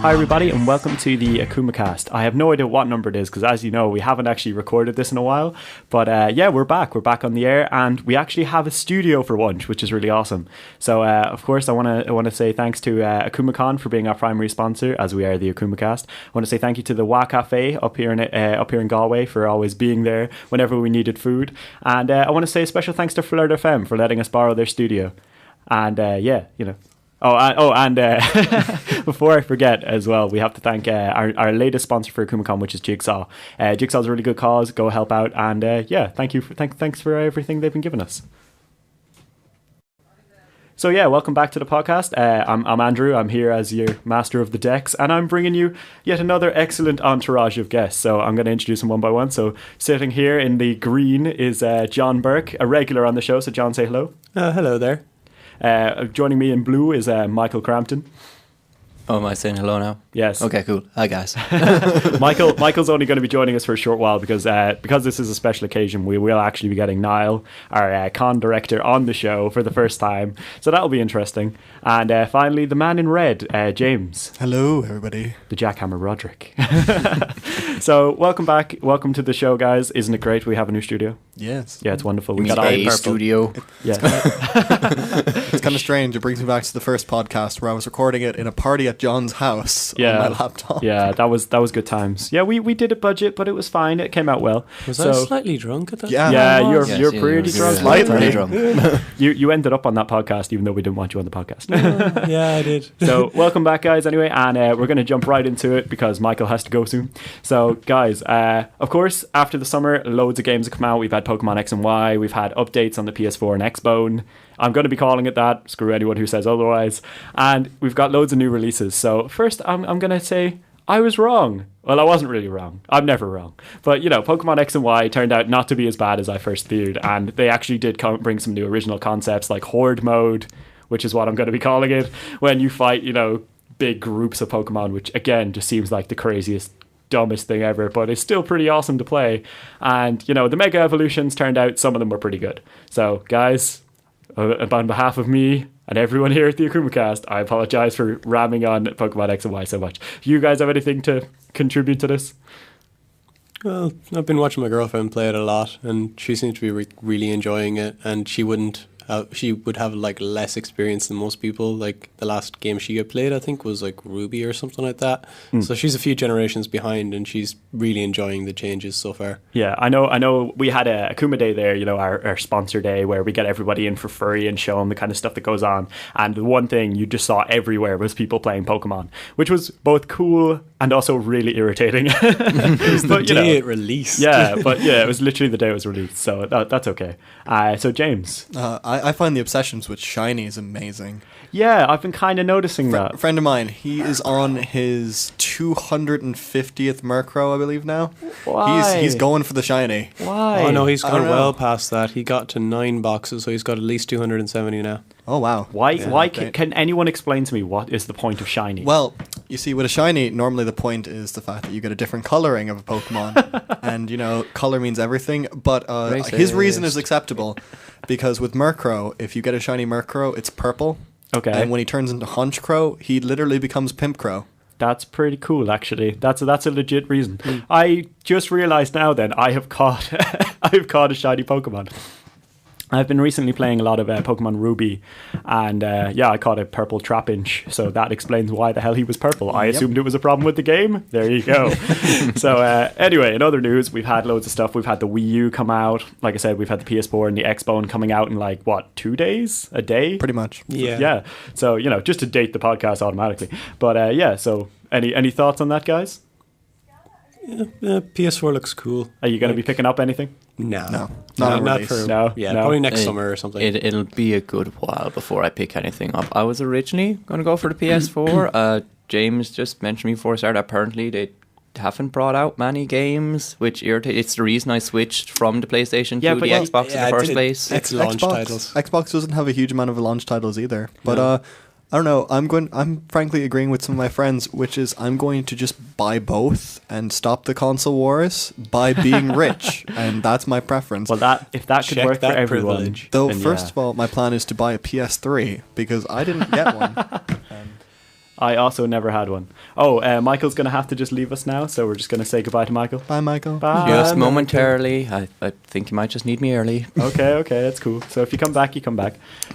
Hi everybody and welcome to the Akumakast. I have no idea what number it is because as you know we haven't actually recorded this in a while, but yeah, we're back on the air and we actually have a studio for once, which is really awesome. So of course I want to say thanks to Akumakon for being our primary sponsor, as we are the Akumakast. I want to say thank you to the Wa Cafe up here in Galway for always being there whenever we needed food, and I want to say a special thanks to Flirt FM for letting us borrow their studio. And yeah, you know. And before I forget as well, we have to thank our latest sponsor for Akumakon, which is Jigsaw. Jigsaw's a really good cause. Go help out, and yeah, thanks for everything they've been giving us. So yeah, welcome back to the podcast. I'm Andrew. I'm here as your master of the decks, and I'm bringing you yet another excellent entourage of guests. So I'm going to introduce them one by one. So sitting here in the green is John Burke, a regular on the show. So John, say hello. Hello there. Joining me in blue is Michael Crampton. Oh, am I saying hello now? Yes. Okay, cool. Hi, guys. Michael's only going to be joining us for a short while because this is a special occasion. We will actually be getting Niall, our Con Director, on the show for the first time. So that'll be interesting. And finally, the man in red, James. Hello, everybody. The jackhammer Broderick. So welcome back. Welcome to the show, guys. Isn't it great we have a new studio? Yes. Yeah, it's wonderful. We got a studio. It's kind of strange. It brings me back to the first podcast where I was recording it in a party at John's house on my laptop. Yeah, that was good times. Yeah, we did a budget, but it was fine. It came out well. Was I slightly drunk at that? Yeah, you're pretty drunk. Slightly drunk. You ended up on that podcast, even though we didn't want you on the podcast. Yeah, I did. So welcome back, guys. Anyway, and we're going to jump right into it because Michael has to go soon. So, guys, of course, after the summer, loads of games have come out. We've had Pokemon X and Y. We've had updates on the PS4 and Xbone. I'm going to be calling it that. Screw anyone who says otherwise. And we've got loads of new releases. So first, I'm going to say I was wrong. Well, I wasn't really wrong. I'm never wrong. But, you know, Pokemon X and Y turned out not to be as bad as I first feared. And they actually did bring some new original concepts like Horde mode, which is what I'm going to be calling it, when you fight, you know, big groups of Pokemon, which, again, just seems like the craziest, dumbest thing ever, but it's still pretty awesome to play. And, you know, the Mega Evolutions turned out, some of them were pretty good. So, guys, on behalf of me and everyone here at the Akumakast, I apologize for ramming on Pokemon X and Y so much. Do you guys have anything to contribute to this? Well, I've been watching my girlfriend play it a lot, and she seems to be really enjoying it, and she would have like less experience than most people. Like the last game she had played, I think, was like Ruby or something like that. So she's a few generations behind, and she's really enjoying the changes so far. Yeah, I know. We had a Akuma Day there, you know, our sponsor day, where we get everybody in for free and show them the kind of stuff that goes on. And the one thing you just saw everywhere was people playing Pokemon, which was both cool and also really irritating. It was the day it released. Yeah, but yeah, it was literally the day it was released, so that's okay. So James, I find the obsessions with shinies amazing. Yeah, I've been kind of noticing that. A friend of mine, he is on his 250th Murkrow, I believe now. Why? He's going for the shiny. Why? Oh no, he's gone well past that. He got to 9 boxes, so he's got at least 270 now. Oh wow. Why? Yeah, Why great. can anyone explain to me what is the point of shiny? Well, you see, with a shiny, normally the point is the fact that you get a different coloring of a Pokemon, and you know, color means everything. But his reason is acceptable, because with Murkrow, if you get a shiny Murkrow, it's purple. Okay. And when he turns into Honchkrow, he literally becomes Pimpkrow. That's pretty cool, actually. That's a legit reason. I just realized now. Then I have caught a shiny Pokemon. I've been recently playing a lot of Pokemon Ruby, and yeah, I caught a purple Trapinch, so that explains why the hell he was purple. I assumed it was a problem with the game. There you go. So anyway, in other news, we've had loads of stuff. We've had the Wii U come out. Like I said, we've had the PS4 and the Xbone coming out in like, what, 2 days? A day? Pretty much. Yeah. So, you know, just to date the podcast automatically. But yeah, so any thoughts on that, guys? Yeah, PS4 looks cool. Are you going to be picking up anything? No, not for No. probably next summer or something. It'll be a good while before I pick anything up. I was originally going to go for the PS4. James just mentioned me before I started. Apparently, they haven't brought out many games, which irritates. It's the reason I switched from the PlayStation to the Xbox in the first place. It's launch titles. Xbox doesn't have a huge amount of launch titles either. But I don't know. I'm frankly agreeing with some of my friends, which is I'm going to just buy both and stop the console wars by being rich, and that's my preference. Well, if that could work for everyone. Privilege. Though first of all, my plan is to buy a PS3 because I didn't get one. I also never had one. Oh, Michael's going to have to just leave us now, so we're just going to say goodbye to Michael. Bye, Michael. Bye. Just momentarily. I think you might just need me early. Okay, that's cool. So if you come back, you come back.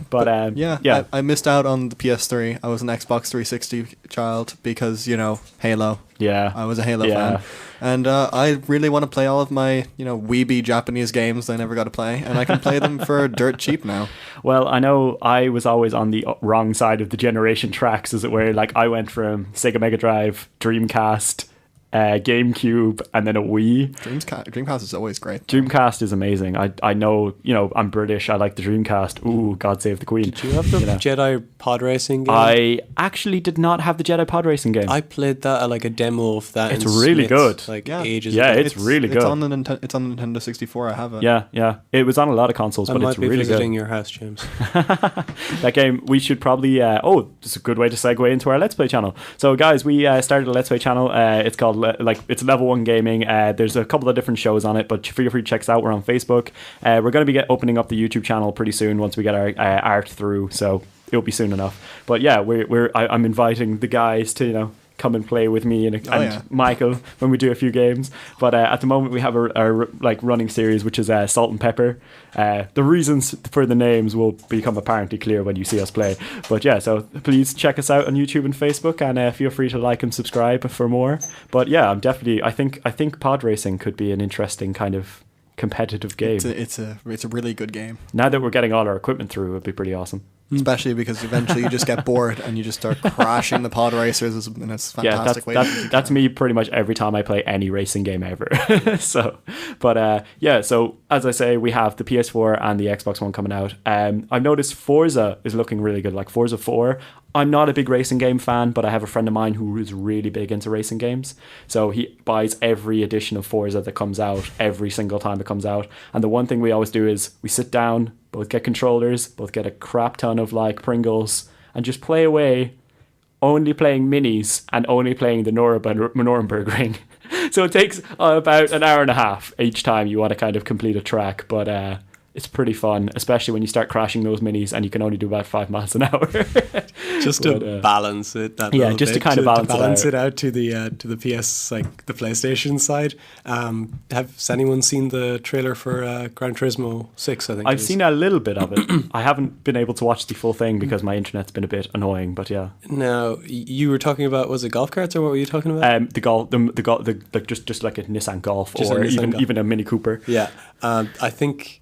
But yeah. I missed out on the PS3. I was an Xbox 360 child because, Halo. Yeah. I was a Halo fan. And I really want to play all of my, weeby Japanese games that I never got to play. And I can play them for dirt cheap now. Well, I know I was always on the wrong side of the generation tracks, as it were. Like, I went from Sega Mega Drive, Dreamcast, GameCube, and then a Wii. Dreamcast is always great. Dreamcast is amazing. I know, I'm British. I like the Dreamcast. Ooh, God save the Queen. Did you have the Jedi pod racing game? I actually did not have the Jedi pod racing game. I played that like a demo of that. It's really good. Ages ago. It's really good. It's on the Nintendo 64. I have it. Yeah. It was on a lot of consoles, but it's really good. I might be visiting your house, James. That game, we should probably... it's a good way to segue into our Let's Play channel. So, guys, we started a Let's Play channel. It's called... it's Level 1 Gaming. There's a couple of different shows on it, but feel free to check us out. We're on Facebook. We're going to be opening up the YouTube channel pretty soon once we get our art through, so it'll be soon enough. But yeah, I'm inviting the guys to come and play with me and Michael when we do a few games. But at the moment we have a running series which is Salt and Pepper. The reasons for the names will become apparently clear when you see us play. But yeah, so please check us out on YouTube and Facebook, and feel free to like and subscribe for more. But yeah, I think pod racing could be an interesting kind of competitive game. It's a really good game. Now that we're getting all our equipment through, it'd be pretty awesome. Especially because eventually you just get bored and you just start crashing the pod racers, and it's fantastic. That's me pretty much every time I play any racing game ever. So as I say, we have the PS4 and the Xbox One coming out. I've noticed Forza is looking really good, like Forza 4. I'm not a big racing game fan, but I have a friend of mine who is really big into racing games. So he buys every edition of Forza that comes out every single time it comes out. And the one thing we always do is we sit down, both get controllers, both get a crap ton of Pringles, and just play away, only playing minis and only playing the Nuremberg Ring. So it takes about an hour and a half each time you want to kind of complete a track, but it's pretty fun, especially when you start crashing those minis and you can only do about 5 miles an hour. Just to balance it. Just to kind of balance it out to the PS, like the PlayStation side. Has anyone seen the trailer for Gran Turismo 6? I think I've seen a little bit of it. I haven't been able to watch the full thing because my internet's been a bit annoying. But yeah. Now you were talking about, was it golf carts or what were you talking about? Just like a Nissan Golf, just or Golf. even a Mini Cooper. Yeah, I think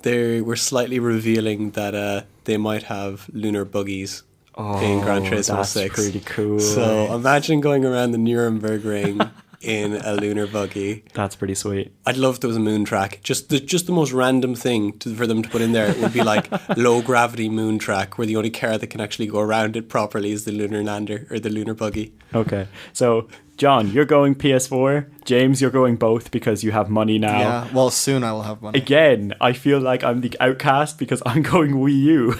they were slightly revealing that they might have lunar buggies in Gran Turismo 6. That's pretty cool. So imagine going around the Nuremberg Ring in a lunar buggy. That's pretty sweet. I'd love if there was a moon track. Just the most random thing for them to put in there would be like low gravity moon track, where the only car that can actually go around it properly is the lunar lander or the lunar buggy. Okay, so John, you're going PS4. James, you're going both because you have money now. Yeah, well, soon I will have money. Again, I feel like I'm the outcast because I'm going Wii U.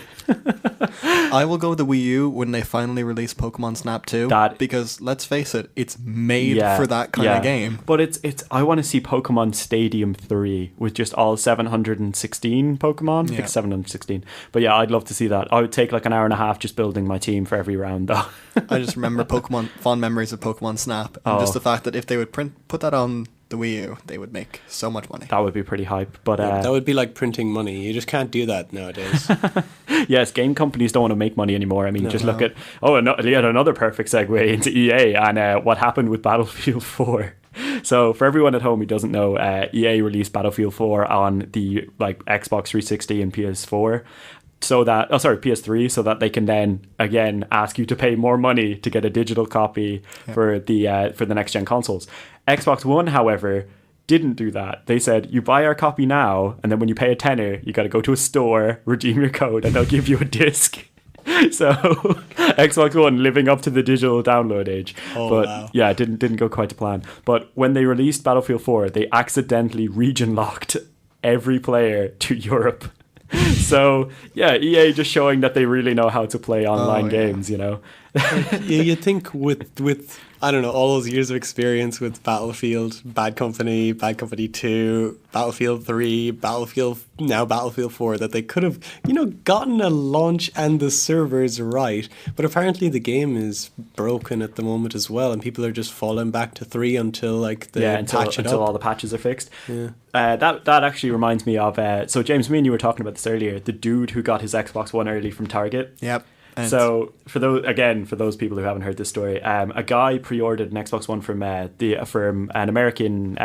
I will go with the Wii U when they finally release Pokemon Snap 2. Because let's face it, it's made for that kind of game. But it's I want to see Pokemon Stadium 3 with just all 716 Pokemon. I think 716. But yeah, I'd love to see that. I would take like an hour and a half just building my team for every round though. I just remember fond memories of Pokemon Snap. And just the fact that if they would put that on the Wii U, they would make so much money. That would be pretty hype. But that would be like printing money. You just can't do that nowadays. Yes, game companies don't want to make money anymore. I mean, look at yet another perfect segue into EA and what happened with Battlefield 4. So for everyone at home who doesn't know, EA released Battlefield 4 on the Xbox 360 and PS4. PS3, so that they can then again ask you to pay more money to get a digital copy for the next gen consoles. Xbox One, however, didn't do that. They said you buy our copy now, and then when you pay a tenner, you got to go to a store, redeem your code, and they'll give you a disc. So Xbox One living up to the digital download age. Yeah, it didn't go quite to plan. But when they released Battlefield 4, they accidentally region locked every player to Europe. So yeah, EA just showing that they really know how to play online games, You'd think with I don't know, all those years of experience with Battlefield, Bad Company 2, Battlefield 3, Battlefield 4, that they could have, gotten a launch and the servers right. But apparently the game is broken at the moment as well, and people are just falling back to 3 until patch it until up. all the patches are fixed. Yeah. That actually reminds me of so James, me and you were talking about this earlier. The dude who got his Xbox One early from Target. Yep. And So for those people who haven't heard this story, a guy pre-ordered an Xbox One from an American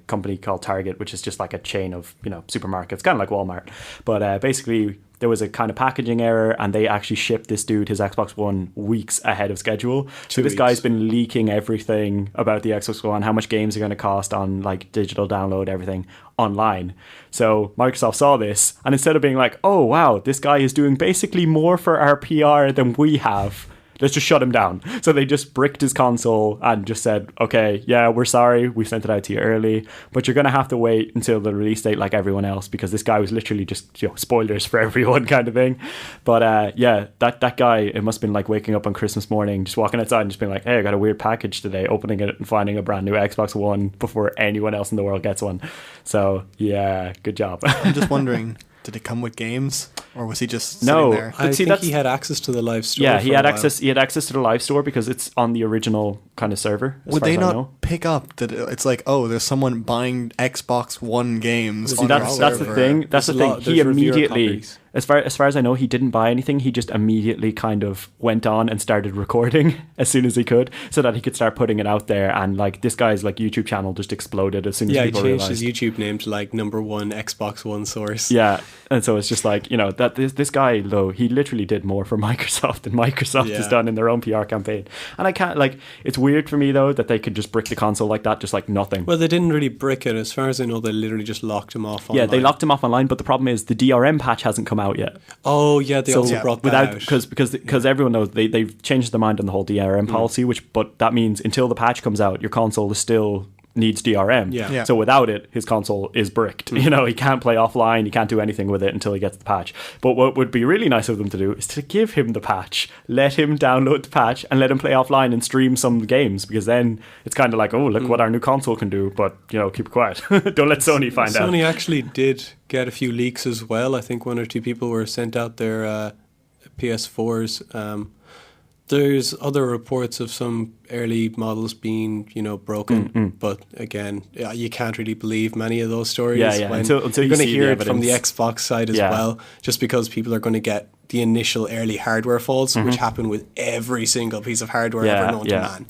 company called Target, which is just like a chain of supermarkets, kind of like Walmart. But basically, there was a kind of packaging error, and they actually shipped this dude his Xbox One weeks ahead of schedule. So this guy's been leaking everything about the Xbox One, how much games are going to cost on like digital download, everything online. So Microsoft saw this, and instead of being like, oh wow, this guy is doing basically more for our PR than we have, let's just shut him down. So they just bricked his console and just said, okay, yeah, we're sorry, we sent it out to you early, but you're going to have to wait until the release date like everyone else, because this guy was literally just spoilers for everyone kind of thing. But that guy, it must have been like waking up on Christmas morning, just walking outside and just being like, hey, I got a weird package today, opening it and finding a brand new Xbox One before anyone else in the world gets one. So yeah, good job. I'm just wondering, did it come with games, or was he just sitting No. there? I see, think that's- he had access to the live store. Yeah, for he a had while. access. He had access to the live store because it's on the original kind of server. As Would far they as I not know. pick up that it's like, oh, there's someone buying Xbox One games? See, on our That's the server? thing. That's the There's a thing. lot- He there's reviewer immediately, copies. as far as I know, he didn't buy anything. He just immediately kind of went on and started recording as soon as he could, so that he could start putting it out there. And like this guy's like YouTube channel just exploded as soon as Yeah, he people changed realized. his YouTube name to like #1 Xbox One source. Yeah, and so it's just like that this guy though, he literally did more for Microsoft than Microsoft has Yeah. done in their own PR campaign. And I can't it's weird for me though that they could just brick the console like that, just like nothing. Well, they didn't really brick it. As far as I know, they literally just locked him off. Yeah, they online. locked him off online, but the problem is the DRM patch hasn't come out yet. Oh yeah, they also brought that without out. because everyone knows they've changed their mind on the whole DRM policy, but that means until the patch comes out, your console is still needs DRM. Yeah. Yeah. So without it, his console is bricked. He can't play offline, he can't do anything with it until he gets the patch. But what would be really nice of them to do is to give him the patch, let him download the patch, and let him play offline and stream some games, because then it's kind of like, oh, look what our new console can do, but keep it quiet. Don't let Sony find out. Sony actually did get a few leaks as well. I think 1 or 2 people were sent out their PS4s. There's other reports of some early models being, broken, but again, you can't really believe many of those stories. Yeah. When Until you're you going to see the hear it from the evidence. Xbox side as Yeah. well, just because people are going to get the initial early hardware faults, which happen with every single piece of hardware Yeah, ever known yeah. to man.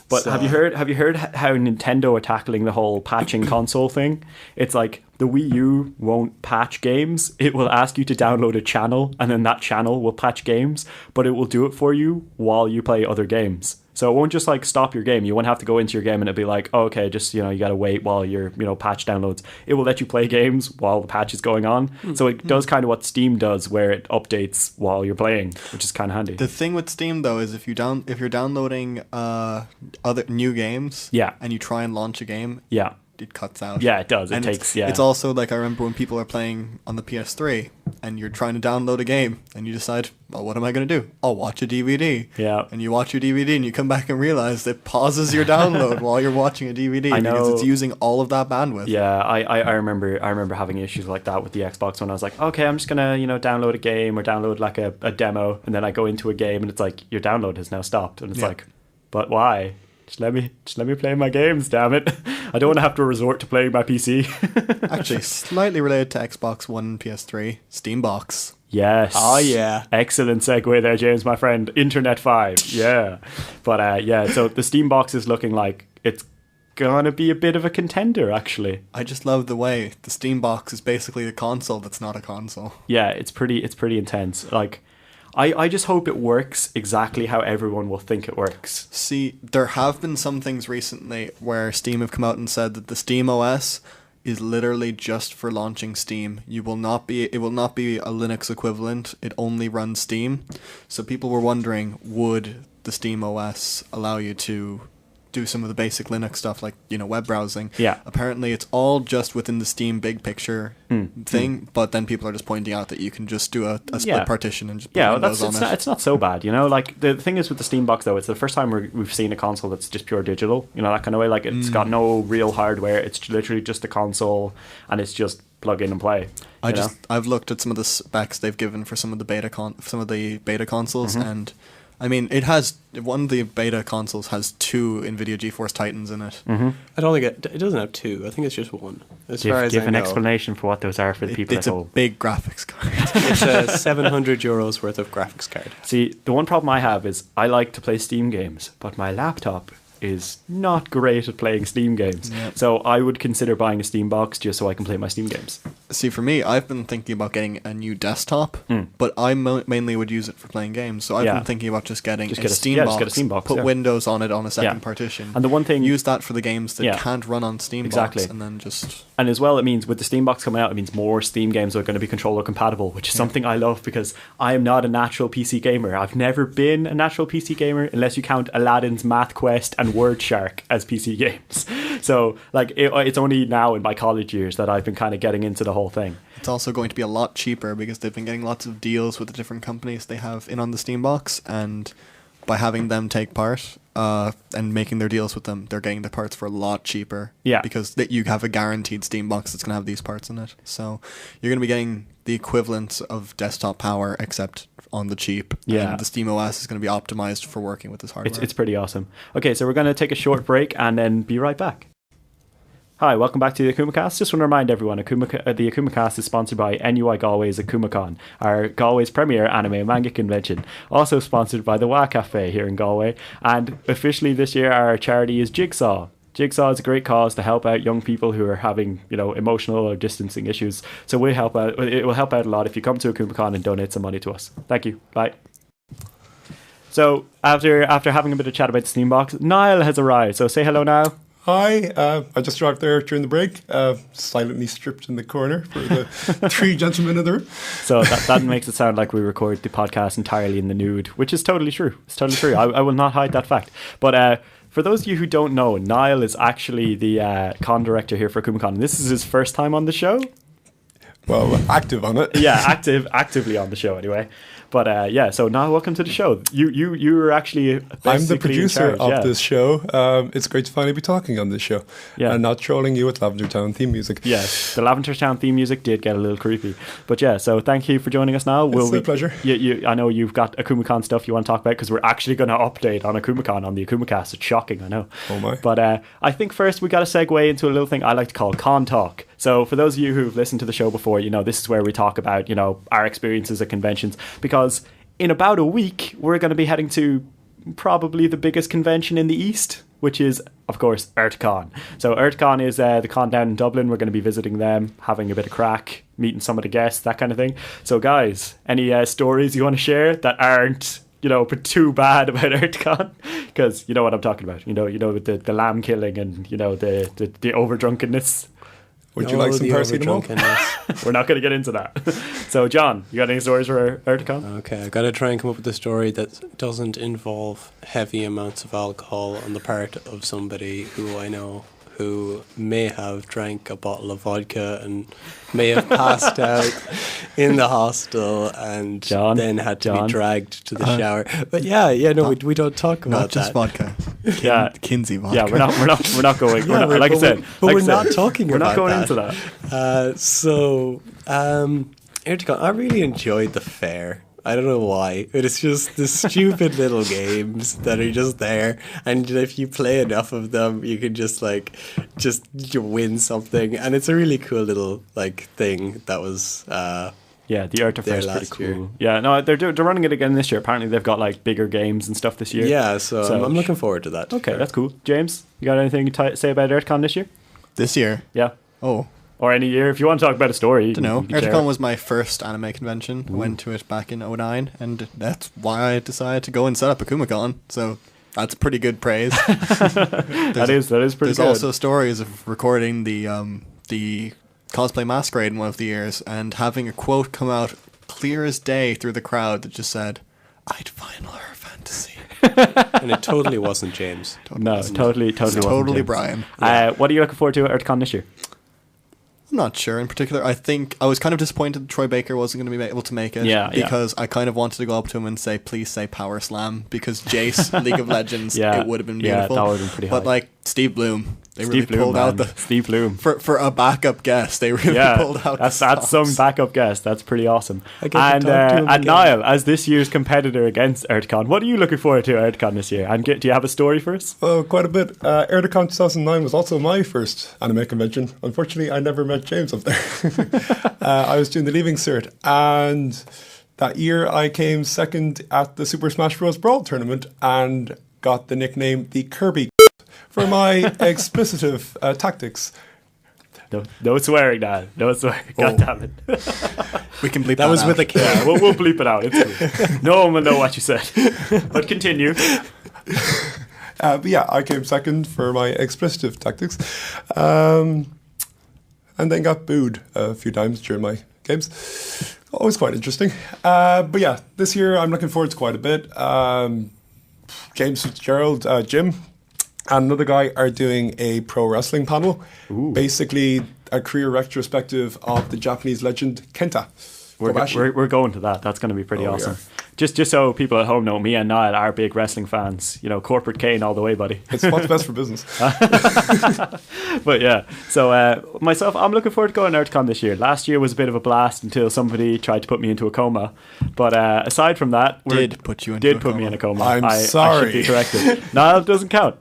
But So- have you heard how Nintendo are tackling the whole patching console thing? It's like the Wii U won't patch games. It will ask you to download a channel, and then that channel will patch games, but it will do it for you while you play other games. So it won't just like stop your game. You won't have to go into your game and it'll be like, oh, okay, just you got to wait while your patch downloads. It will let you play games while the patch is going on. So it does kind of what Steam does, where it updates while you're playing, which is kind of handy. The thing with Steam though is if you're downloading other new games, Yeah. and you try and launch a game, Yeah. it cuts out. Yeah, it does. It And takes, yeah. It's also like I remember when people are playing on the PS3 and you're trying to download a game and you decide, well, what am I going to do? I'll watch a DVD. Yeah. And you watch your DVD and you come back and realize it pauses your download while you're watching a DVD I because know. it's using all of that bandwidth. Yeah, I remember having issues like that with the Xbox when I was like, okay, I'm just gonna download a game or download like a demo, and then I go into a game and it's like your download has now stopped, and it's Yeah. like, but why? Just let me play my games, damn it! I don't want to have to resort to playing my PC. Actually, slightly related to Xbox One and PS3, Steambox. Yes. Oh, yeah. Excellent segue there, James, my friend. Internet 5. Yeah. But so the Steam box is looking like it's gonna be a bit of a contender, actually. I just love the way the Steambox is basically a console that's not a console. Yeah, it's pretty intense. Like, I just hope it works exactly how everyone will think it works. See, there have been some things recently where Steam have come out and said that the Steam OS is literally just for launching Steam. It will not be a Linux equivalent. It only runs Steam. So people were wondering, would the Steam OS allow you to do some of the basic Linux stuff like, web browsing. Yeah. Apparently it's all just within the Steam big picture thing, but then people are just pointing out that you can just do a split partition and just put Windows on it. It's not so bad, Like the thing is with the Steam box though, it's the first time we've seen a console that's just pure digital, that kind of way. Like it's got no real hardware. It's literally just a console, and it's just plug in and play. I've looked at some of the specs they've given for some of the beta consoles, and I mean, one of the beta consoles has 2 NVIDIA GeForce Titans in it. I don't think it doesn't have 2. I think it's just 1. As far as give I an know. explanation for what those are for the people It's at a home. big graphics card. It's a €700 worth of graphics card. See, the one problem I have is I like to play Steam games, but my laptop is not great at playing Steam games. Yep. So I would consider buying a Steam box just so I can play my Steam games. See, for me, I've been thinking about getting a new desktop, but I mainly would use it for playing games. So I've been thinking about just getting a Steam box, put Windows on it on a second partition. And the one thing... Use that for the games that can't run on Steam box, and then just... And as well, it means with the Steam box coming out, it means more Steam games are going to be controller compatible, which is something I love because I am not a natural PC gamer. I've never been a natural PC gamer unless you count Aladdin's Math Quest and Word Shark as PC games. So, like, it's only now in my college years that I've been kind of getting into the whole thing. It's also going to be a lot cheaper because they've been getting lots of deals with the different companies they have in on the Steam box, and by having them take part and making their deals with them, they're getting the parts for a lot cheaper. Yeah. Because you have a guaranteed Steam box that's going to have these parts in it. So you're going to be getting the equivalent of desktop power, except on the cheap. Yeah. And the Steam OS is going to be optimized for working with this hardware. It's pretty awesome. Okay, so we're going to take a short break and then be right back. Hi, welcome back to the Akumakast. Just want to remind everyone, the Akumakast is sponsored by NUI Galway's Akumakon, our Galway's premier anime and manga convention. Also sponsored by the Wa Cafe here in Galway. And officially this year, our charity is Jigsaw. Jigsaw is a great cause to help out young people who are having, emotional or distancing issues. So it will help out a lot if you come to Akumakon and donate some money to us. Thank you. Bye. So after having a bit of chat about the Steam box, Niall has arrived. So say hello, Niall. Hi, I just arrived there during the break, silently stripped in the corner for the 3 gentlemen in the room. So that makes it sound like we record the podcast entirely in the nude, which is totally true. It's totally true. I will not hide that fact. But for those of you who don't know, Niall is actually the con director here for Akumakon. This is his first time on the show. Well, active on it. Yeah, actively on the show anyway. But so Niall, welcome to the show. You were actually basically I'm the producer in charge, of this show. It's great to finally be talking on this show. Yeah. And not trolling you with Lavender Town theme music. Yes, the Lavender Town theme music did get a little creepy. But yeah, so thank you for joining us now. It's a pleasure. I know you've got Akumakon stuff you want to talk about because we're actually going to update on Akumakon on the Akumakast. It's shocking, I know. Oh my. But I think first we got to segue into a little thing I like to call Con Talk. So for those of you who've listened to the show before, this is where we talk about, our experiences at conventions, because in about a week, we're going to be heading to probably the biggest convention in the East, which is, of course, EarthCon. So EarthCon is the con down in Dublin. We're going to be visiting them, having a bit of crack, meeting some of the guests, that kind of thing. So guys, any stories you want to share that aren't too bad about EarthCon? Because you know what I'm talking about. With the lamb killing and, the overdrunkenness. Would you like some paracetamol? We're not going to get into that. So, John, you got any stories for EarthCon? Okay, I've got to try and come up with a story that doesn't involve heavy amounts of alcohol on the part of somebody who I know who may have drank a bottle of vodka and may have passed out in the hostel and then had to be dragged to the shower. But we don't talk about not just that. vodka. Yeah, Kinsey vodka. Yeah, we're not going. Yeah, like I said, we're not talking we're about not going that. into that. EarthCon, I really enjoyed the fair. I don't know why, but it's just the stupid little games that are just there, and if you play enough of them, you can just you win something, and it's a really cool little thing that was. Yeah, the Artifact is pretty cool. Year. Yeah, no, they're running it again this year. Apparently, they've got bigger games and stuff this year. Yeah, so I'm looking forward to that. Okay, that's cool. James, you got anything to say about EarthCon this year? This year? Yeah. Oh. Or any year. If you want to talk about a story. I don't know. EarthCon was my first anime convention. I went to it back in 2009, and that's why I decided to go and set up Akumakon. So that's pretty good praise. that is pretty good. There's also stories of recording the cosplay masquerade in one of the years and having a quote come out clear as day through the crowd that just said, I'd final her fantasy. And it totally wasn't James. No, totally wasn't Totally James. Brian. What are you looking forward to at EarthCon this year? I'm not sure in particular. I think I was kind of disappointed that Troy Baker wasn't going to be able to make it. Yeah, because I kind of wanted to go up to him and say, please say Power Slam, because Jace, League of Legends, Yeah, it would have been yeah, beautiful. that would have been pretty But high. like Steve Bloom, they Steve really Bloom, pulled out man. the Steve Bloom. for a backup guest. They really Yeah, pulled out. that's the some stops. backup guest. That's pretty awesome. I get to And talk to him and again. Niall, as this year's competitor against EarthCon, what are you looking forward to at EarthCon this year? And do you have a story for us? Oh, quite a bit. EarthCon 2009 was also my first anime convention. Unfortunately, I never met James up there. I was doing the Leaving Cert, and that year I came second at the Super Smash Bros. Brawl tournament and got the nickname the Kirby for my explicitive tactics. No swearing, Niall. No swearing. God damn it. We can bleep That was out. with a K. Yeah, we'll bleep it out. It's cool. No one will know what you said. But continue. But yeah, I came second for my explicitive tactics. And then got booed a few times during my games. Always quite interesting. But yeah, this year I'm looking forward to quite a bit. James Fitzgerald, Jim, and another guy are doing a pro wrestling panel. Basically, a career retrospective of the Japanese legend Kenta. Kobashi. We're going to that. That's going to be pretty Oh, awesome. yeah. Just so people at home know, me and Niall are big wrestling fans. You know, corporate Kane all the way, buddy. It's what's best for business. But yeah, so myself, I'm looking forward to going to EarthCon this year. Last year was a bit of a blast until somebody tried to put me into a coma. But aside from that, Did put you into a put me coma. in a coma. I'm I should sorry. be corrected. No, it doesn't count.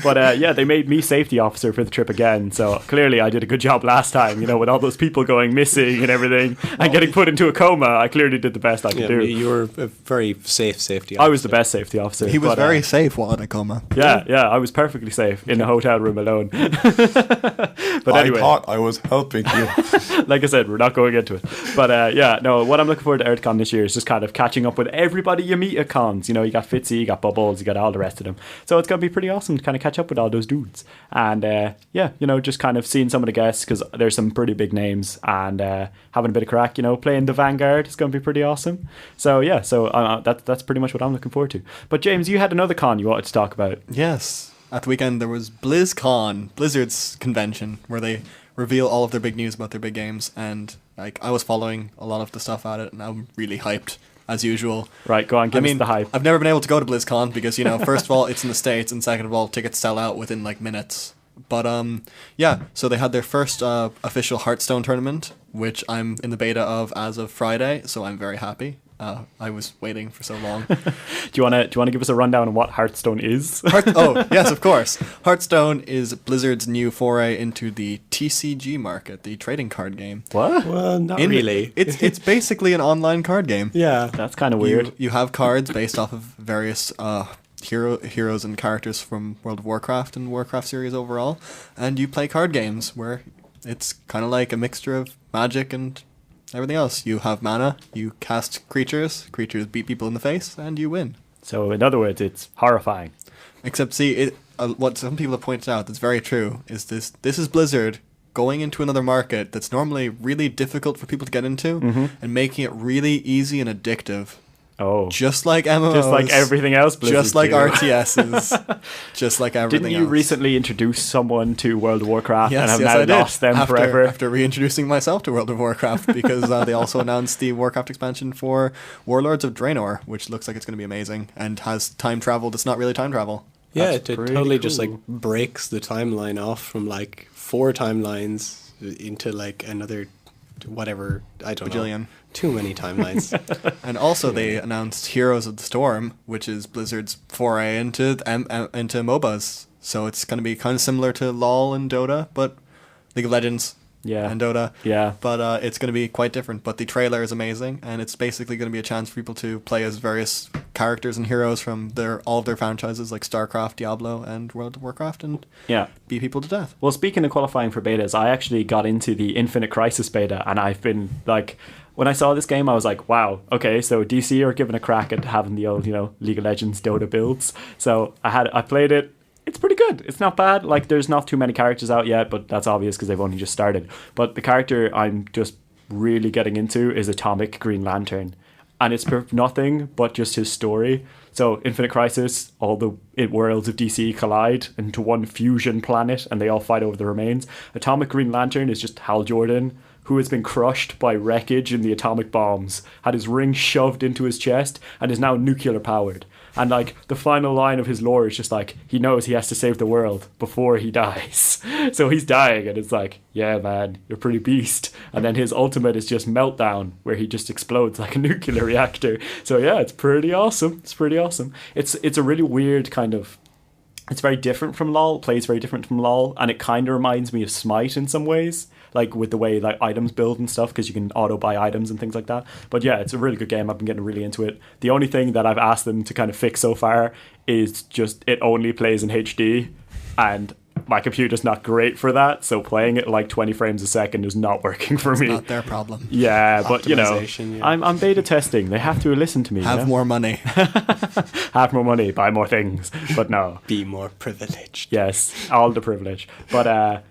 But yeah, they made me safety officer for the trip again. So clearly, I did a good job last time. You know, with all those people going missing and everything, and getting put into a coma, I clearly did the best I could Yeah, do. you were a very safe safety I was the officer. best safety officer. He was but, very safe while in a coma. Yeah, I was perfectly safe in a hotel room alone. But I anyway, thought I was helping you. like I said, we're not going into it. But yeah, no, what I'm looking forward to EarthCon this year is just kind of catching up with everybody you meet at cons. You know, you got Fitzy, you got Bubbles, you got all the rest of them. So it's going to be pretty awesome to kind of catch up with all those dudes. And yeah, you know, just kind of seeing some of the guests, because there's some pretty big names, and having a bit of crack, you know, playing the Vanguard is going to be pretty awesome. So yeah, so that's pretty much what I'm looking forward to. But James, you had another con you wanted to talk about. Yes. At the weekend, there was BlizzCon, Blizzard's convention, where they reveal all of their big news about their big games. And like, I was following a lot of the stuff at it, and I'm really hyped, as usual. Right, go on, give us the hype. I've never been able to go to BlizzCon because, you know, first of all, it's in the States, and second of all, tickets sell out within like minutes. But yeah, so they had their first official Hearthstone tournament, which I'm in the beta of as of Friday, so I'm very happy. I was waiting for so long. Do you want to give us a rundown on what Hearthstone is? Oh, yes, of course. Hearthstone is Blizzard's new foray into the TCG market, the trading card game. What? Well, not In- really. It's basically an online card game. Yeah. That's kind of weird. You have cards based off of various heroes and characters from World of Warcraft and Warcraft series overall, and you play card games where it's kind of like a mixture of Magic and everything else. You have mana, you cast creatures beat people in the face, and you win. So in other words, it's horrifying. Except, see, what some people have pointed out that's very true is this is Blizzard going into another market that's normally really difficult for people to get into, and making it really easy and addictive. Oh, Just like MMOs. just like everything else. Blizzard Just like do. RTSs. Just like everything Didn't you else. recently introduce someone to World of Warcraft and have yes, now I did. lost them forever? After reintroducing myself to World of Warcraft, because they also announced the Warcraft expansion for Warlords of Draenor, which looks like it's going to be amazing, and has time travel that's not really time travel. Yeah, That's it pretty totally just like cool. breaks the timeline off from like 4 timelines into like another whatever, I don't know. Bajillion. Too many timelines. And also they announced Heroes of the Storm, which is Blizzard's foray into MOBAs. So it's going to be kind of similar to LoL and Dota, but League of Legends Yeah. and Dota. Yeah. But it's going to be quite different. But the trailer is amazing, and it's basically going to be a chance for people to play as various characters and heroes from all of their franchises like StarCraft, Diablo, and World of Warcraft, and Yeah. beat people to death. Well, speaking of qualifying for betas, I actually got into the Infinite Crisis beta, and I've been like, when I saw this game, I was like, wow, okay, so DC are giving a crack at having the old, you know, League of Legends Dota builds. So I played it. It's pretty good. It's not bad. Like, there's not too many characters out yet, but that's obvious because they've only just started. But the character I'm just really getting into is Atomic Green Lantern. and it's nothing but just his story. So Infinite Crisis, all the worlds of DC collide into one fusion planet and they all fight over the remains. Atomic Green Lantern is just Hal Jordan, who has been crushed by wreckage in the atomic bombs, had his ring shoved into his chest, and is now nuclear powered. And like the final line of his lore is just like, he knows he has to save the world before he dies. So he's dying and it's like, yeah man, you're pretty beast. And then his ultimate is just Meltdown, where he just explodes like a nuclear reactor. So yeah, it's pretty awesome. It's a really weird kind of, it's very different from LoL, plays very different from LoL, and it kind of reminds me of Smite in some ways, like with the way like items build and stuff, because you can auto buy items and things like that. But yeah, it's a really good game. I've been getting really into it. The only thing that I've asked them to kind of fix so far is just it only plays in HD, and my computer's not great for that, so playing it like 20 frames a second is not working for me. Not their problem. Yeah, but you know, Yeah. I'm beta testing. They have to listen to me. Have more money. Have more money, buy more things. But no. Be more privileged. Yes, all the privilege. But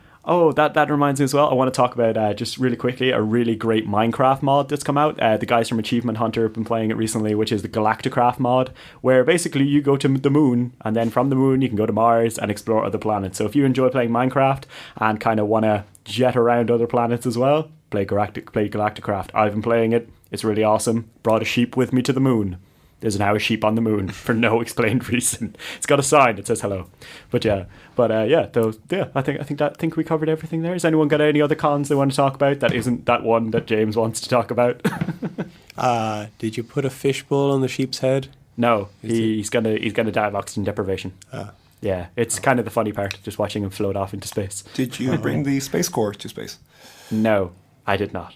that reminds me as well. I want to talk about just really quickly a really great Minecraft mod that's come out. The guys from Achievement Hunter have been playing it recently, which is the Galacticraft mod, where basically you go to the moon, and then from the moon you can go to Mars and explore other planets. So if you enjoy playing Minecraft and kind of want to jet around other planets as well, play Galacticraft. I've been playing it. It's really awesome. Brought a sheep with me to the moon. There's now a sheep on the moon for no explained reason. It's got a sign that says hello. I think we covered everything there. Has anyone got any other cons they want to talk about that isn't that one that James wants to talk about? Did you put a fishbowl on the sheep's head? No, he's gonna die of oxygen deprivation. Yeah, it's kind of the funny part, just watching him float off into space. Did you bring the Space Core to space? No, I did not.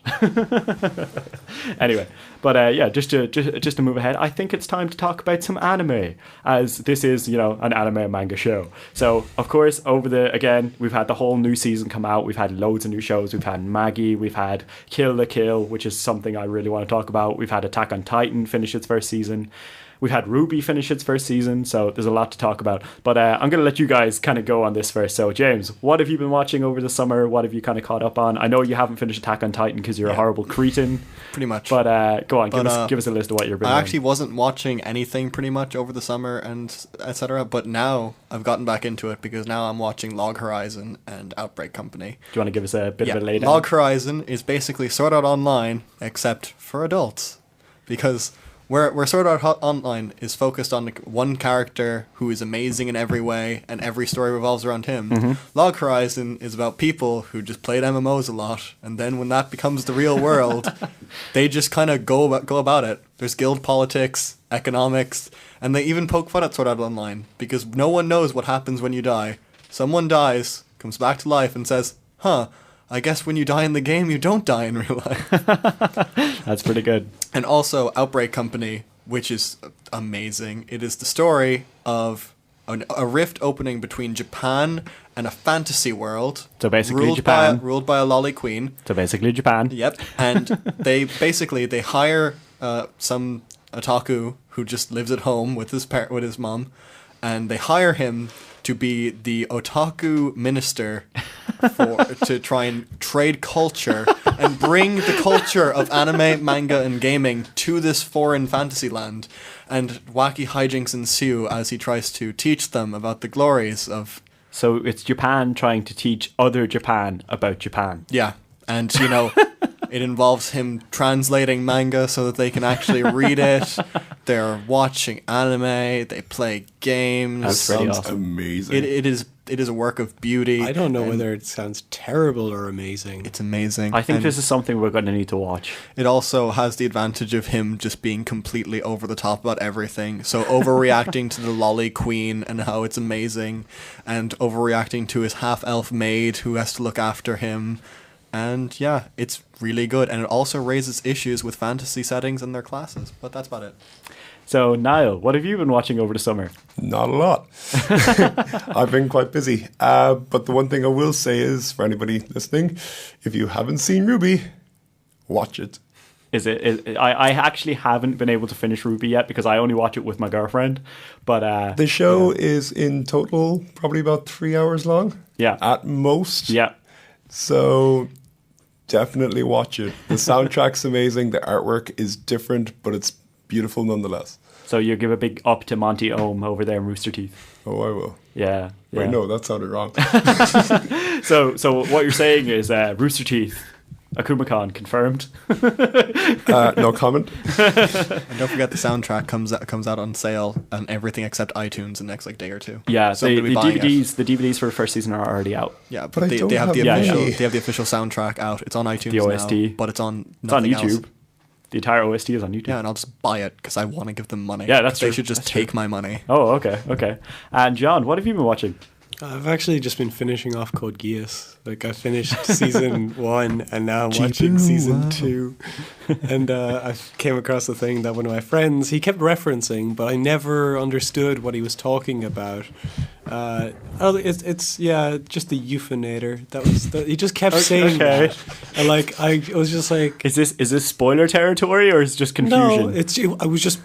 Anyway, but just to move ahead, I think it's time to talk about some anime, as this is, you know, an anime and manga show. So, of course, we've had the whole new season come out. We've had loads of new shows. We've had Maggie. We've had Kill la Kill, which is something I really want to talk about. We've had Attack on Titan finish its first season. We've had Ruby finish its first season, so there's a lot to talk about. But I'm going to let you guys kind of go on this first. So, James, what have you been watching over the summer? What have you kind of caught up on? I know you haven't finished Attack on Titan because you're a horrible cretin. Pretty much. But go on, give us a list of what you're been I actually wasn't watching anything pretty much over the summer and etc. But now I've gotten back into it because now I'm watching Log Horizon and Outbreak Company. Do you want to give us a bit of a laydown? Log Horizon is basically Sword Art Online except for adults, because where Sword Art Online is focused on one character who is amazing in every way and every story revolves around him, Log Horizon is about people who just played MMOs a lot, and then when that becomes the real world, they just kind of go about it. There's guild politics, economics, and they even poke fun at Sword Art Online, because no one knows what happens when you die. Someone dies, comes back to life and says, I guess when you die in the game, you don't die in real life. That's pretty good. And also Outbreak Company, which is amazing. It is the story of a rift opening between Japan and a fantasy world. So basically ruled by a lolly queen. So basically Japan. Yep. And they hire some otaku who just lives at home with his mom, and they hire him to be the otaku minister to try and trade culture and bring the culture of anime, manga, and gaming to this foreign fantasy land. And wacky hijinks ensue as he tries to teach them about the glories of... So it's Japan trying to teach other Japan about Japan. Yeah. And, you know, it involves him translating manga so that they can actually read it. They're watching anime. They play games. That sounds amazing. It is a work of beauty. I don't know whether it sounds terrible or amazing. It's amazing. I think this is something we're going to need to watch. It also has the advantage of him just being completely over the top about everything. So overreacting to the lolly queen and how it's amazing, and overreacting to his half-elf maid who has to look after him. And yeah, it's really good. And it also raises issues with fantasy settings in their classes. But that's about it. So, Niall, what have you been watching over the summer? Not a lot. I've been quite busy. But the one thing I will say is, for anybody listening, if you haven't seen Ruby, watch it. I actually haven't been able to finish Ruby yet because I only watch it with my girlfriend. But the show is in total probably about 3 hours long. Yeah. At most. Yeah. So definitely watch it. The soundtrack's amazing. The artwork is different, but it's beautiful nonetheless. So you give a big up to Monty Ohm over there in Rooster Teeth. Oh, I will. Yeah. Wait, no, that sounded wrong. So what you're saying is Rooster Teeth, Akumakon confirmed. No comment. And don't forget the soundtrack comes out on sale on everything except iTunes in the next day or two. Yeah, So the I'm gonna be buying it. DVDs for the first season are already out. Yeah, But I they, don't they have have the the official money. they have the official soundtrack out. It's on iTunes The OST. now, but it's on It's on nothing YouTube. else. The entire OST is on YouTube. Yeah, and I'll just buy it because I want to give them money. Yeah, that's They true. should just That's take my money. Oh, okay. And John, what have you been watching? I've actually just been finishing off Code Geass. Like, I finished season 1 and now I'm watching season 2. And I came across a thing that one of my friends, he kept referencing, but I never understood what he was talking about. It's just the euphanator. He just kept saying okay. that. And like, I was just like, Is this spoiler territory or is it just confusion? no, I was just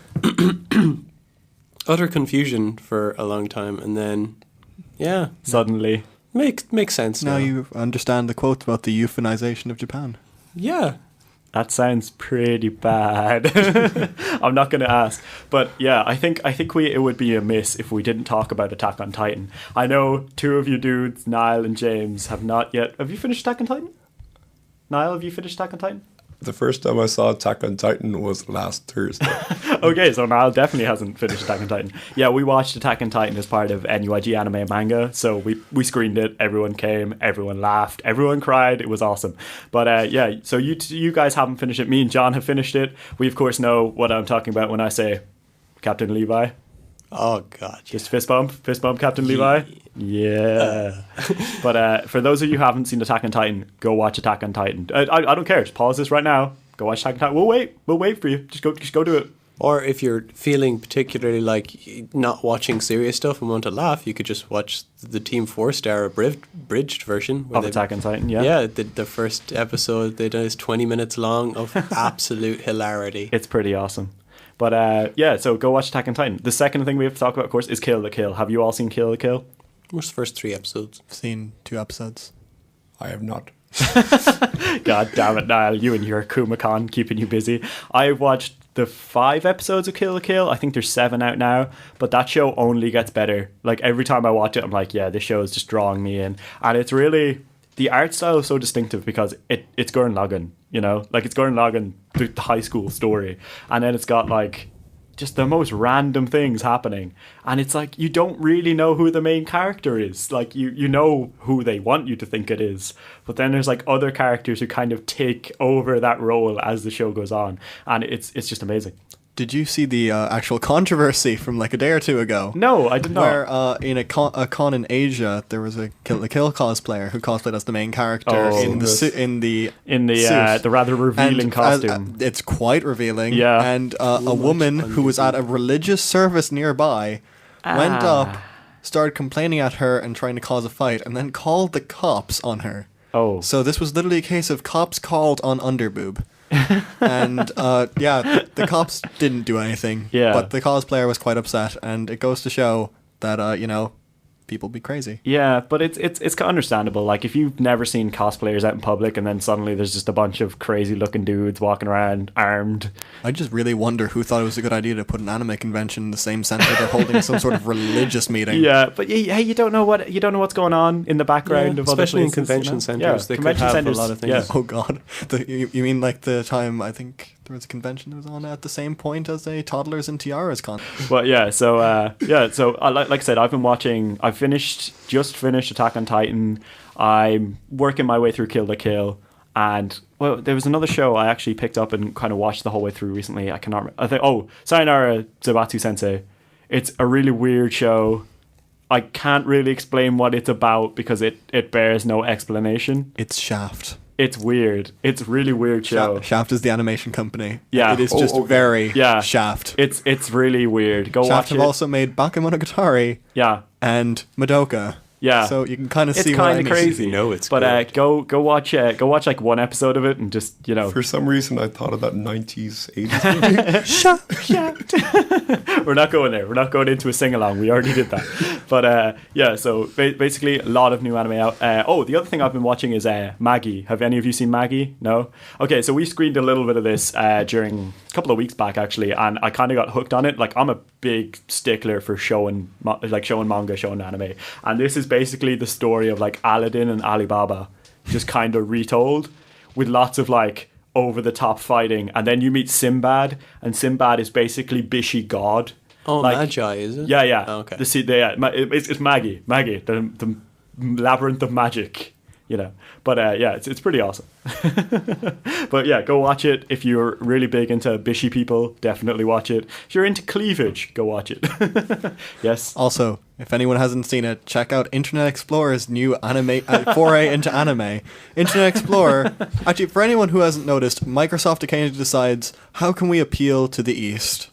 utter confusion for a long time. And then, yeah, Suddenly. makes sense Now now. you understand the quote about the euthanization of Japan. Yeah. That sounds pretty bad. I'm not going to ask, but yeah, I think it would be a miss if we didn't talk about Attack on Titan. I know two of you dudes, Niall and James, have not yet. Have you finished Attack on Titan? Niall, have you finished Attack on Titan? The first time I saw Attack on Titan was last Thursday. Okay, so Niall definitely hasn't finished Attack on Titan. Yeah, we watched Attack on Titan as part of NUIG Anime and Manga, so we screened it. Everyone came, everyone laughed, everyone cried. It was awesome. But yeah, so you guys haven't finished it. Me and John have finished it. We of course know what I'm talking about when I say Captain Levi. Oh, God. Just fist bump, Captain Levi. Yeah. But for those of you who haven't seen Attack on Titan, go watch Attack on Titan. I don't care. Just pause this right now. Go watch Attack on Titan. We'll wait for you. Just go do it. Or if you're feeling particularly like not watching serious stuff and want to laugh, you could just watch the Team 4-star abridged version. Of Attack on Titan, yeah. Yeah, the first episode they done is 20 minutes long of absolute hilarity. It's pretty awesome. But yeah, so go watch Attack on Titan. The second thing we have to talk about, of course, is Kill the Kill. Have you all seen Kill the Kill? What's the first 3 episodes? I've seen 2 episodes. I have not. God damn it, Niall. You and your Akumakon keeping you busy. I've watched the 5 episodes of Kill the Kill. I think there's 7 out now. But that show only gets better. Like, every time I watch it, I'm like, yeah, this show is just drawing me in. And it's really... The art style is so distinctive because it's Gurren Lagann, you know? Like, it's Gurren Lagann, the high school story. And then it's got, like, just the most random things happening. And it's like, you don't really know who the main character is. Like, you know who they want you to think it is. But then there's, like, other characters who kind of take over that role as the show goes on. And it's just amazing. Did you see the actual controversy from like a day or two ago? No, I did not. Where in a con in Asia, there was a Kill the Kill cosplayer who cosplayed as the main character Oh. in the suit. The rather revealing And, costume. it's quite revealing. Yeah. And a woman who was at a religious service nearby went up, started complaining at her and trying to cause a fight, and then called the cops on her. Oh. So this was literally a case of cops called on underboob. And yeah, the cops didn't do anything. Yeah. But the cosplayer was quite upset, and it goes to show that people be crazy. Yeah, but it's kind of understandable. Like, if you've never seen cosplayers out in public and then suddenly there's just a bunch of crazy looking dudes walking around armed. I just really wonder who thought it was a good idea to put an anime convention in the same center they're holding some sort of religious meeting. Yeah, but hey, you don't know what's going on in the background of other especially in places, convention centers. They could have a lot of things. Yeah. Oh God! You mean like the time I think there was a convention that was on at the same point as a Toddlers and Tiaras con? Well, yeah. So like I said, I've just finished Attack on Titan. I'm working my way through Kill the Kill, and well, there was another show I actually picked up and kind of watched the whole way through recently. I cannot. Sayonara Zaibatsu Sensei. It's a really weird show. I can't really explain what it's about because it bears no explanation. It's Shaft. It's weird. It's a really weird show. Shaft is the animation company. Yeah. It is just very Shaft. It's really weird. Go Shaft watch have it. also made Bakemonogatari Yeah. and Madoka. Yeah. So you can kind of It's see kind why of I crazy. You know it's but good. go watch like one episode of it and just For some reason, I thought of that 90s, 80s movie. we're not going there. We're not going into a sing along. We already did that. But yeah, so basically a lot of new anime out. The other thing I've been watching is Maggie. Have any of you seen Maggie? No? Okay, so we screened a little bit of this during a couple of weeks back actually, and I kind of got hooked on it. Like, I'm a big stickler for showing manga, showing anime, and this is basically the story of like Aladdin and Alibaba, just kind of retold with lots of like over the top fighting, and then you meet Sinbad, and Sinbad is basically Bishy God. Oh, like, Magi, is it? Yeah. Oh, okay. It's Maggie, the labyrinth of magic, But yeah, it's pretty awesome. But yeah, go watch it. If you're really big into bishy people, definitely watch it. If you're into cleavage, go watch it. Yes. Also, if anyone hasn't seen it, check out Internet Explorer's new anime foray into anime. Internet Explorer, actually, for anyone who hasn't noticed, Microsoft occasionally decides, how can we appeal to the East?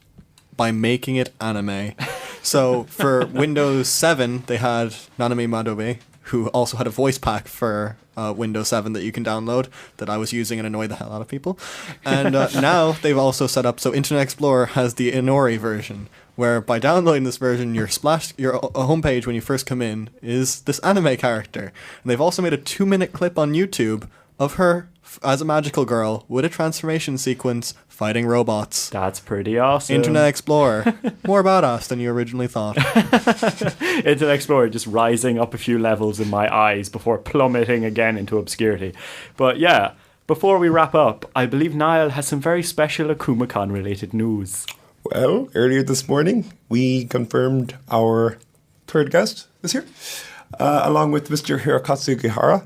By making it anime. So for Windows 7, they had Nanami Madobe, who also had a voice pack for Windows 7 that you can download that I was using and annoyed the hell out of people. And now they've also set up, so Internet Explorer has the Inori version, where by downloading this version, your homepage when you first come in is this anime character. And they've also made a 2-minute clip on YouTube of her as a magical girl with a transformation sequence fighting robots. That's pretty awesome. Internet Explorer. More badass than you originally thought. Internet Explorer just rising up a few levels in my eyes before plummeting again into obscurity. But yeah, before we wrap up, I believe Niall has some very special Akumakon related news. Well, earlier this morning, we confirmed our third guest this year, along with Mr. Hirokatsu Gihara,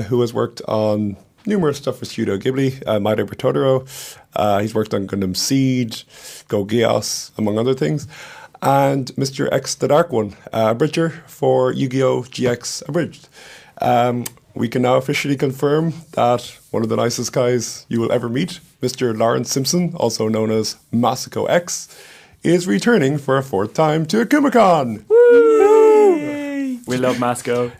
who has worked on numerous stuff for Studio Ghibli, My Neighbor Totoro. He's worked on Gundam Seed, Go Geass, among other things. And Mr. X the Dark One, Abridger for Yu-Gi-Oh! GX Abridged. We can now officially confirm that one of the nicest guys you will ever meet, Mr. Lawrence Simpson, also known as Masako X, is returning for a 4th time to Akumakon. We love Masco.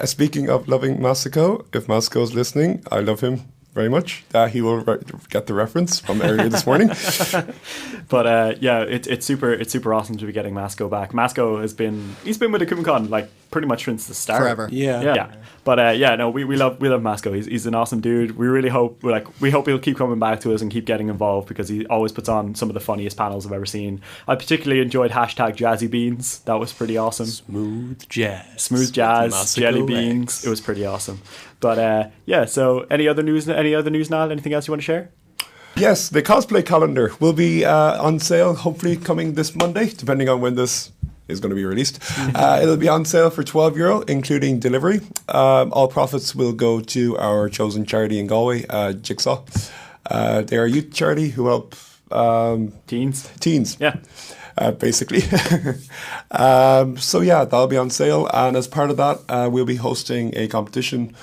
Speaking of loving Masako, if Masako is listening, I love him very much. He will get the reference from earlier this morning. But yeah, it's super awesome to be getting Masco back. Masco he's been with Akumakon like pretty much since the start. Forever. Yeah. But yeah, no, we love Masco. He's an awesome dude. We really hope he'll keep coming back to us and keep getting involved, because he always puts on some of the funniest panels I've ever seen. I particularly enjoyed #Jazzy Beans. That was pretty awesome. Smooth jazz, Masako jelly beans. X. It was pretty awesome. But yeah, so any other news, Niall? Anything else you want to share? Yes, the cosplay calendar will be on sale, hopefully coming this Monday, depending on when this is going to be released. It'll be on sale for €12, including delivery. All profits will go to our chosen charity in Galway, Jigsaw. They are a youth charity who help teens. Yeah. Basically. So yeah, that'll be on sale. And as part of that, we'll be hosting a competition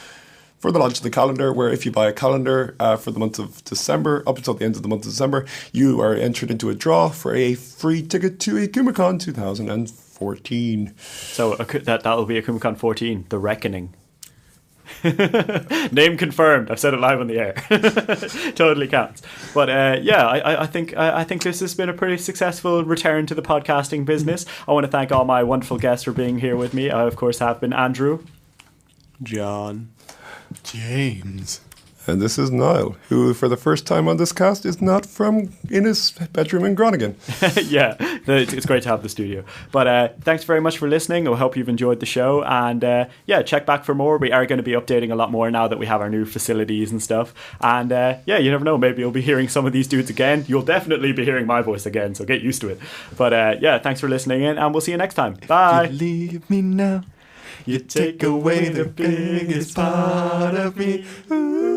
for the launch of the calendar, where if you buy a calendar for the month of December, up until the end of the month of December, you are entered into a draw for a free ticket to Akumakon 2014. So that'll be Akumakon 14, The Reckoning. Name confirmed. I've said it live on the air. Totally counts. But yeah, I think this has been a pretty successful return to the podcasting business. I want to thank all my wonderful guests for being here with me. I, of course, have been Andrew, John, James. And this is Niall, who for the first time on this cast is not in his bedroom in Groningen. Yeah, it's great to have the studio. But thanks very much for listening. I hope you've enjoyed the show. And yeah, check back for more. We are going to be updating a lot more now that we have our new facilities and stuff. And yeah, you never know. Maybe you'll be hearing some of these dudes again. You'll definitely be hearing my voice again, so get used to it. But yeah, thanks for listening in, and we'll see you next time. Bye. You leave me now. You take away the biggest part of me. Ooh.